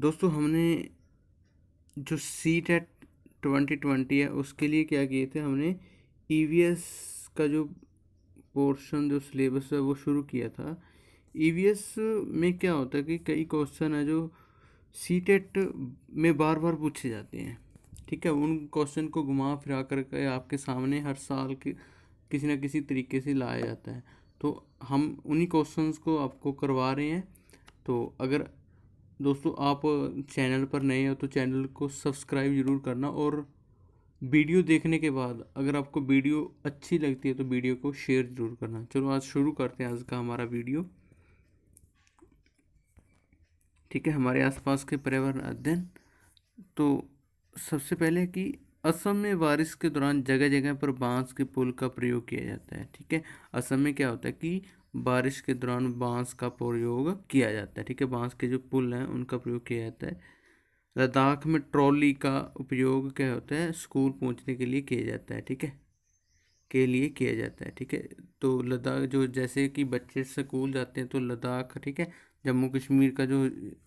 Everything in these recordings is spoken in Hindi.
दोस्तों हमने जो CTET 2020 है उसके लिए क्या किए थे, हमने EVS का जो पोर्शन जो सिलेबस है वो शुरू किया था। EVS में क्या होता है कि कई क्वेश्चन है जो CTET में बार बार पूछे जाते हैं। ठीक है, उन क्वेश्चन को घुमा फिरा करके आपके सामने हर साल के किसी न किसी तरीके से लाया जाता है। तो हम उन्हीं क्वेश्चंस को आपको करवा रहे हैं। तो अगर दोस्तों आप चैनल पर नए हो तो चैनल को सब्सक्राइब ज़रूर करना, और वीडियो देखने के बाद अगर आपको वीडियो अच्छी लगती है तो वीडियो को शेयर ज़रूर करना। चलो आज शुरू करते हैं आज का हमारा वीडियो। ठीक है, हमारे आसपास के पर्यावरण अध्ययन। तो सबसे पहले कि असम में बारिश के दौरान जगह जगह पर बांस के पुल का प्रयोग किया जाता है। ठीक है, असम में क्या होता है कि बारिश के दौरान बांस का प्रयोग किया जाता है। ठीक है, बांस के जो पुल हैं उनका प्रयोग किया जाता है। लद्दाख में ट्रॉली का उपयोग क्या होता है, स्कूल पहुंचने के लिए किया जाता है। ठीक है, के लिए किया जाता है। ठीक है, तो लद्दाख जो जैसे कि बच्चे स्कूल जाते हैं तो लद्दाख, ठीक है, जम्मू कश्मीर का जो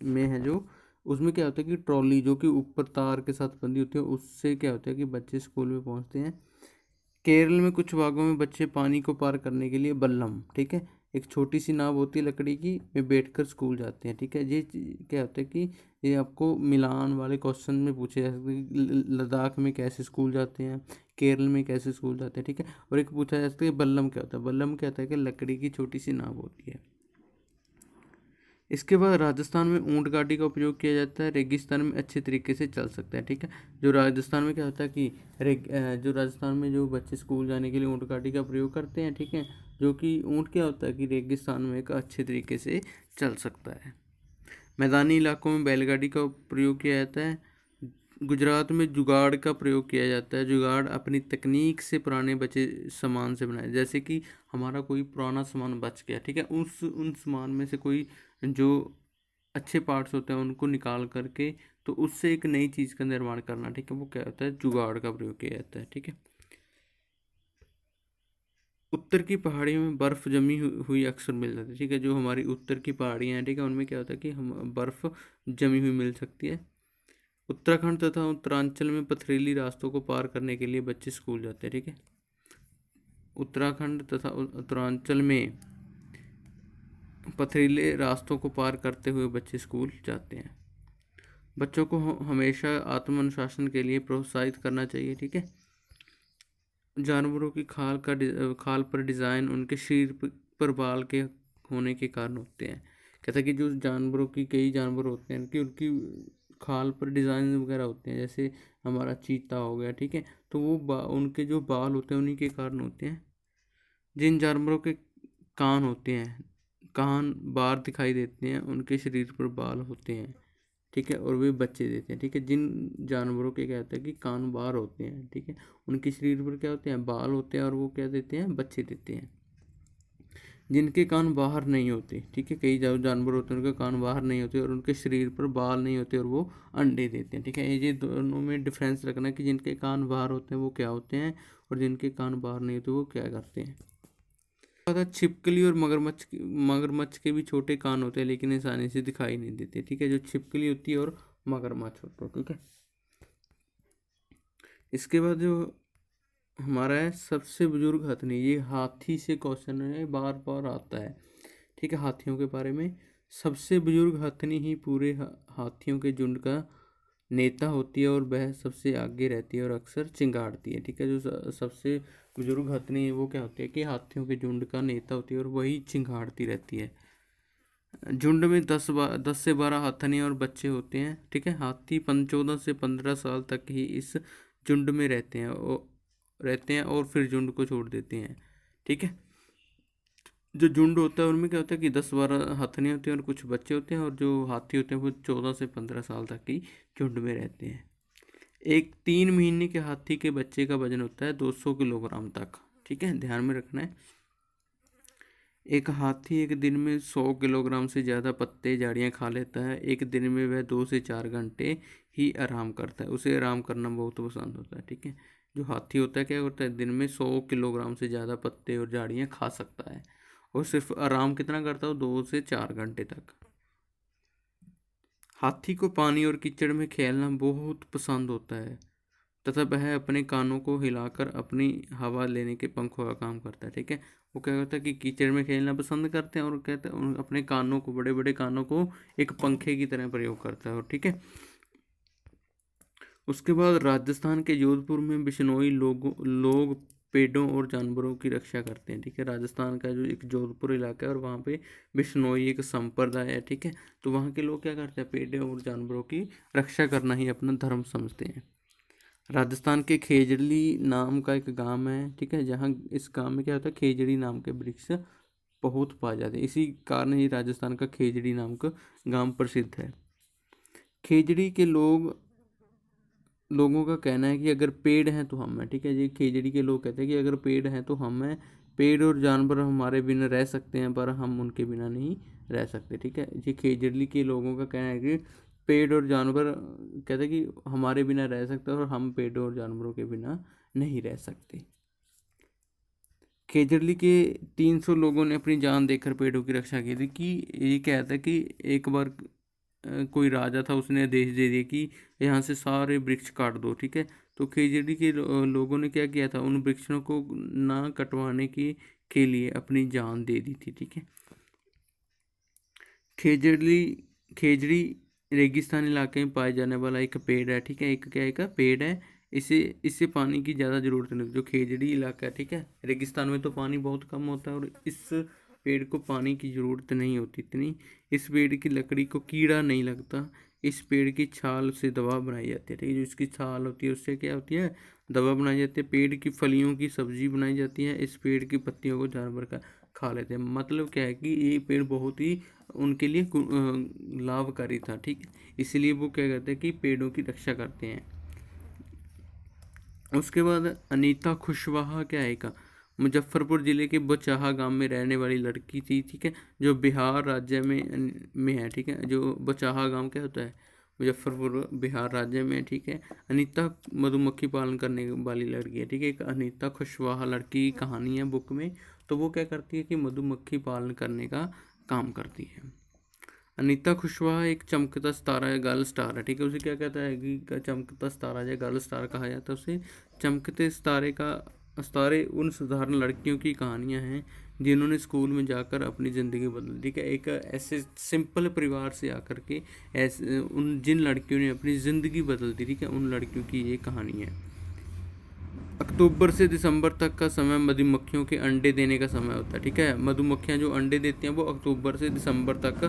में है जो उसमें क्या होता है कि ट्रॉली जो कि ऊपर तार के साथ बंधी होती है उससे क्या होता है कि बच्चे स्कूल में पहुंचते हैं। केरल में कुछ भागों में बच्चे पानी को पार करने के लिए बल्लम, ठीक है, एक छोटी सी नाव होती है लकड़ी की, में बैठकर स्कूल जाते हैं। ठीक है, ये क्या होता है कि ये आपको मिलान वाले क्वेश्चन में पूछे जा सकते हैं कि लद्दाख में कैसे स्कूल जाते हैं, केरल में कैसे स्कूल जाते हैं। ठीक है, और एक पूछा जा सकता है बल्लम क्या होता है। बल्लम क्या होता है कि लकड़ी की छोटी सी नाव होती है। इसके बाद राजस्थान में ऊंट गाड़ी का उपयोग किया जाता है, रेगिस्तान में अच्छे तरीके से चल सकता है। ठीक है, जो राजस्थान में क्या होता है कि जो राजस्थान में जो बच्चे स्कूल जाने के लिए ऊंट गाड़ी का प्रयोग करते हैं। ठीक है, जो कि ऊंट क्या होता है कि रेगिस्तान में एक अच्छे तरीके से चल सकता है। मैदानी इलाकों में बैलगाड़ी का प्रयोग किया जाता है। गुजरात में जुगाड़ का प्रयोग किया जाता है। जुगाड़ अपनी तकनीक से पुराने बचे सामान से बनाए, जैसे कि हमारा कोई पुराना सामान बच गया, ठीक है, उन सामान में से कोई जो अच्छे पार्ट्स होते हैं उनको निकाल करके तो उससे एक नई चीज़ का निर्माण करना, ठीक है, वो क्या होता है, जुगाड़ का प्रयोग किया जाता है। ठीक है, उत्तर की पहाड़ियों में बर्फ़ जमी हुई अक्सर मिल जाती है। ठीक है, जो हमारी उत्तर की पहाड़ियाँ हैं, ठीक है, उनमें क्या होता है कि हम बर्फ़ जमी हुई मिल सकती है। उत्तराखंड तथा उत्तरांचल में पथरीली रास्तों को पार करने के लिए बच्चे स्कूल जाते हैं। ठीक है, उत्तराखंड तथा उत्तरांचल में पथरीले रास्तों को पार करते हुए बच्चे स्कूल जाते हैं। बच्चों को हमेशा आत्म अनुशासन के लिए प्रोत्साहित करना चाहिए। ठीक है, जानवरों की खाल पर डिज़ाइन उनके शरीर पर बाल के होने के कारण होते हैं। कहता है कि जो जानवरों की कई जानवर होते हैं कि उनकी खाल पर डिज़ाइन वगैरह होते हैं, जैसे हमारा चीता हो गया, ठीक है, तो वो उनके जो बाल होते हैं उन्हीं के कारण होते हैं। जिन जानवरों के कान होते हैं, कान बार दिखाई देते हैं, उनके शरीर पर बाल होते हैं। ठीक है, और वे बच्चे देते हैं। ठीक है, जिन जानवरों के क्या होता है कि कान बार होते हैं, ठीक है, उनके शरीर पर क्या होते हैं, बाल होते हैं, और वो क्या देते हैं, बच्चे देते हैं। जिनके कान बाहर नहीं होते, ठीक है, कई जानवर होते हैं उनके कान बाहर नहीं होते और उनके शरीर पर बाल नहीं होते और वो अंडे देते हैं। ठीक है, ये दोनों में डिफरेंस रखना कि जिनके कान बाहर होते हैं वो क्या होते हैं और जिनके कान बाहर नहीं होते वो क्या करते हैं। पता, छिपकली और मगरमच्छ के भी छोटे कान होते हैं लेकिन आसानी से दिखाई नहीं देते। ठीक है, जो छिपकली होती है और मगरमच्छ होता है। ठीक है, इसके बाद जो हमारा है सबसे बुजुर्ग हथनी, ये हाथी से क्वेश्चन है, बार बार आता है। ठीक है, हाथियों के बारे में सबसे बुजुर्ग हथनी ही पूरे हाथियों के झुंड का नेता होती है और वह सबसे आगे रहती है और अक्सर चिंगाड़ती है। ठीक है, जो सबसे बुजुर्ग हथनी है वो क्या होती है कि हाथियों के झुंड का नेता होती है और वही चिंगाड़ती रहती है। झुंड में 10 से 12 हथनी और बच्चे होते हैं। ठीक है, हाथी 14 से 15 साल तक ही इस झुंड में रहते हैं और फिर झुंड को छोड़ देते हैं। ठीक है, जो झुंड होता है उनमें क्या होता है कि 10-12 हथनी होते हैं और कुछ बच्चे होते हैं, और जो हाथी होते हैं वो 14 से 15 साल तक ही झुंड में रहते हैं। एक 3 महीने के हाथी के बच्चे का वजन होता है 200 किलोग्राम तक। ठीक है, ध्यान में रखना है। एक हाथी एक दिन में 100 किलोग्राम से ज़्यादा पत्ते झाड़ियाँ खा लेता है। एक दिन में वह 2 से 4 घंटे ही आराम करता है, उसे आराम करना बहुत पसंद होता है। ठीक है, जो हाथी होता है क्या करता है, दिन में 100 किलोग्राम से ज़्यादा पत्ते और झाड़ियाँ खा सकता है और सिर्फ आराम कितना करता है, 2 से 4 घंटे तक। हाथी को पानी और कीचड़ में खेलना बहुत पसंद होता है तथा वह अपने कानों को हिलाकर अपनी हवा लेने के पंखों का काम करता है। ठीक है, वो क्या करता है कि कीचड़ में खेलना पसंद करते हैं और कहते हैं अपने कानों को, बड़े बड़े कानों को एक पंखे की तरह प्रयोग करता है। और ठीक है, उसके बाद राजस्थान के जोधपुर में बिश्नोई लोग पेड़ों और जानवरों की रक्षा करते हैं। ठीक है, राजस्थान का जो एक जोधपुर इलाका है और वहाँ पे बिश्नोई एक संप्रदाय है। ठीक है, तो वहाँ के लोग क्या करते हैं, पेड़ों और जानवरों की रक्षा करना ही अपना धर्म समझते हैं। राजस्थान के खेजड़ी नाम का एक गांव है। ठीक है, जहाँ इस गांव में क्या होता है, खेजड़ी नाम के वृक्ष बहुत पाए जाते हैं। इसी कारण ही राजस्थान का खेजड़ी नाम का गांव प्रसिद्ध है। खेजड़ी के लोगों का कहना है कि अगर पेड़ हैं तो हम हैं। ठीक है, ये खेजड़ी के लोग कहते हैं कि अगर पेड़ हैं तो हम हैं। पेड़ और जानवर हमारे बिना रह सकते हैं पर हम उनके बिना नहीं रह सकते। ठीक है, ये खेजड़ी के लोगों का कहना है कि पेड़ और जानवर कहते हैं कि हमारे बिना रह सकते हैं और हम पेड़ और जानवरों के बिना नहीं रह सकते। खेजड़ली के 300 लोगों ने अपनी जान देकर पेड़ों की रक्षा की थी। कि ये कहता है कि एक बार कोई राजा था, उसने आदेश दे दिया कि यहाँ से सारे वृक्ष काट दो। ठीक है, तो खेजड़ी के लोगों ने क्या किया था, उन वृक्षों को ना कटवाने के लिए अपनी जान दे दी थी। ठीक है, खेजड़ी रेगिस्तान इलाके में पाए जाने वाला एक पेड़ है। ठीक है, एक क्या एक पेड़ है। इससे पानी की ज़्यादा ज़रूरत नहीं, जो खेजड़ी इलाका है। ठीक है, रेगिस्तान में तो पानी बहुत कम होता है और इस पेड़ को पानी की ज़रूरत नहीं होती इतनी। इस पेड़ की लकड़ी को कीड़ा नहीं लगता। इस पेड़ की छाल से दवा बनाई जाती है। ठीक है, जो इसकी छाल होती है उससे क्या होती है, दवा बनाई जाती है। पेड़ की फलियों की सब्जी बनाई जाती है। इस पेड़ की पत्तियों को जानवर का खा लेते हैं। मतलब क्या है कि ये पेड़ बहुत ही उनके लिए लाभकारी था। ठीक है, इसलिए वो क्या करते हैं कि पेड़ों की रक्षा करते हैं। उसके बाद अनीता खुशवाहा क्या है का, मुजफ्फरपुर ज़िले के बचाहा गांव में रहने वाली लड़की थी। ठीक है, जो बिहार राज्य में है। ठीक है, जो बचाहा गांव क्या होता है, मुजफ्फरपुर बिहार राज्य में है। ठीक है, अनीता मधुमक्खी पालन करने वाली लड़की है। ठीक है, एक अनीता खुशवाहा लड़की की कहानी है बुक में। तो वो क्या करती है कि मधुमक्खी पालन करने का काम करती है। अनीता खुशवाहा एक चमकता सितारा या गर्ल स्टार है। ठीक है, उसे क्या कहता है कि चमकता सितारा या गर्ल स्टार कहा जाता है उसे। चमकते सितारे उन साधारण लड़कियों की कहानियां हैं जिन्होंने स्कूल में जाकर अपनी ज़िंदगी बदली। ठीक है, एक ऐसे सिंपल परिवार से आकर के ऐसे जिन लड़कियों ने अपनी ज़िंदगी बदल दी। ठीक है, उन लड़कियों की ये कहानी है। अक्टूबर से दिसंबर तक का समय मधुमक्खियों के अंडे देने का समय होता है। ठीक है, मधुमक्खियां जो अंडे देती हैं वो अक्टूबर से दिसंबर तक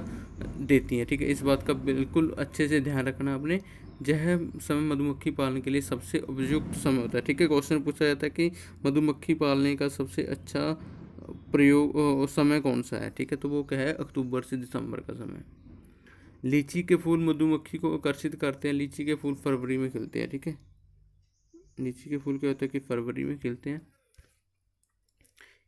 देती हैं। ठीक है, इस बात का बिल्कुल अच्छे से ध्यान रखना आपने। यह समय मधुमक्खी पालने के लिए सबसे उपयुक्त समय होता है। ठीक है, क्वेश्चन पूछा जाता है कि मधुमक्खी पालने का सबसे अच्छा प्रयोग समय कौन सा है। ठीक है, तो वो क्या है, अक्टूबर से दिसंबर का समय। लीची के फूल मधुमक्खी को आकर्षित करते हैं। लीची के फूल फरवरी में खिलते हैं। ठीक है, लीची के फूल क्या होता है कि फरवरी में खिलते हैं।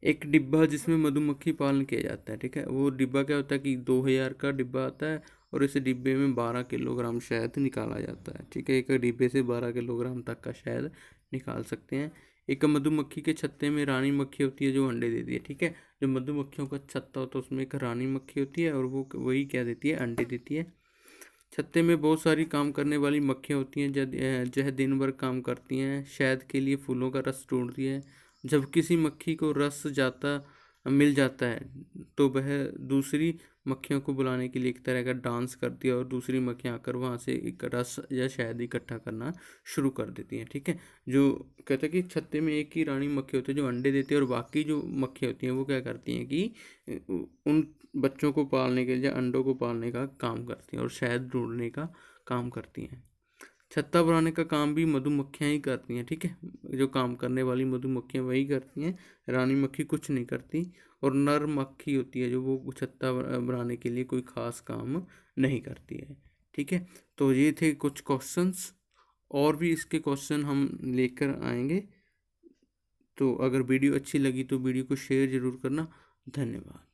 एक डिब्बा जिसमें मधुमक्खी पालन किया जाता है। ठीक है, वो डिब्बा क्या होता है कि 2000 का डिब्बा आता है और इस डिब्बे में 12 किलोग्राम शहद निकाला जाता है। ठीक है, एक डिब्बे से 12 किलोग्राम तक का शहद निकाल सकते हैं। एक मधुमक्खी के छत्ते में रानी मक्खी होती है जो अंडे देती है। ठीक है, जो मधुमक्खियों का छत्ता होता है उसमें एक रानी मक्खी होती है और वो वही क्या देती है, अंडे देती है। छत्ते में बहुत सारी काम करने वाली मक्खियाँ होती हैं जह दिन भर काम करती हैं। शहद के लिए फूलों का रस ढूंढती है। जब किसी मक्खी को रस मिल जाता है तो वह दूसरी मक्खियों को बुलाने के लिए एक तरह का डांस करती है और दूसरी मक्खियाँ आकर वहाँ से एक रस या शहद इकट्ठा करना शुरू कर देती हैं। ठीक है, जो कहते हैं कि छत्ते में एक ही रानी मक्खी होती है जो अंडे देती है और बाकी जो मक्खियाँ होती हैं वो क्या करती हैं कि उन बच्चों को पालने के लिए, अंडों को पालने का काम करती हैं और शहद ढूंढने का काम करती हैं। छत्ता बनाने का काम भी मधुमक्खियाँ ही करती हैं। ठीक है, जो काम करने वाली मधुमक्खियाँ वही करती हैं, रानी मक्खी कुछ नहीं करती। और नर मक्खी होती है जो वो छत्ता बनाने के लिए कोई ख़ास काम नहीं करती है। ठीक है, तो ये थे कुछ क्वेश्चंस, और भी इसके क्वेश्चन हम लेकर आएंगे। तो अगर वीडियो अच्छी लगी तो वीडियो को शेयर ज़रूर करना। धन्यवाद।